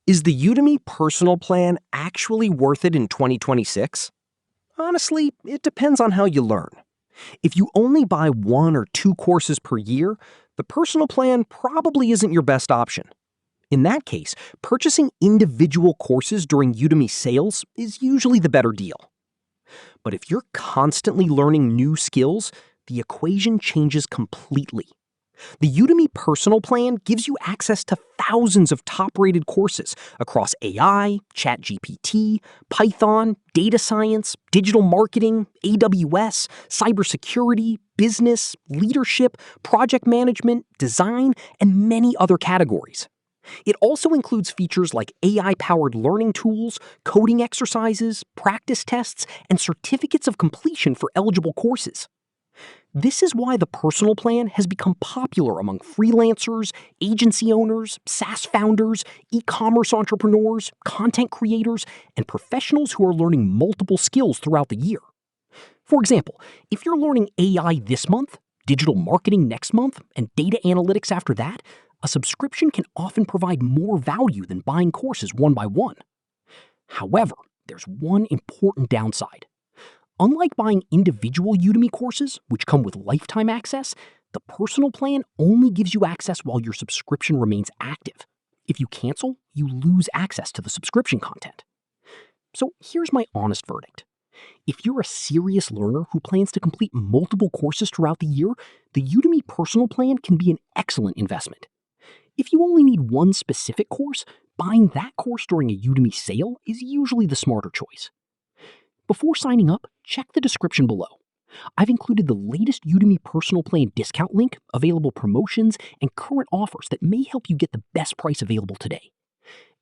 Is the Udemy Personal Plan actually worth it in 2026? Honestly, it depends on how you learn. If you only buy 1 or 2 courses per year, the personal plan probably isn't your best option. In that case, purchasing individual courses during Udemy sales is usually the better deal. But if you're constantly learning new skills, the equation changes completely. The Udemy Personal Plan gives you access to thousands of top-rated courses across AI, ChatGPT, Python, data science, digital marketing, AWS, cybersecurity, business, leadership, project management, design, and many other categories. It also includes features like AI-powered learning tools, coding exercises, practice tests, and certificates of completion for eligible courses. This is why the personal plan has become popular among freelancers, agency owners, SaaS founders, e-commerce entrepreneurs, content creators, and professionals who are learning multiple skills throughout the year. For example, if you're learning AI this month, digital marketing next month, and data analytics after that, a subscription can often provide more value than buying courses one by one. However, there's one important downside. Unlike buying individual Udemy courses, which come with lifetime access, the personal plan only gives you access while your subscription remains active. If you cancel, you lose access to the subscription content. So here's my honest verdict. If you're a serious learner who plans to complete multiple courses throughout the year, the Udemy personal plan can be an excellent investment. If you only need one specific course, buying that course during a Udemy sale is usually the smarter choice. Before signing up, check the description below. I've included the latest Udemy Personal Plan discount link, available promotions, and current offers that may help you get the best price available today.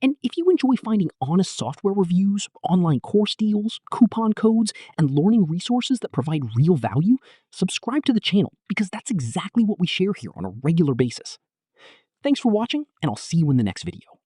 And if you enjoy finding honest software reviews, online course deals, coupon codes, and learning resources that provide real value, subscribe to the channel because that's exactly what we share here on a regular basis. Thanks for watching, and I'll see you in the next video.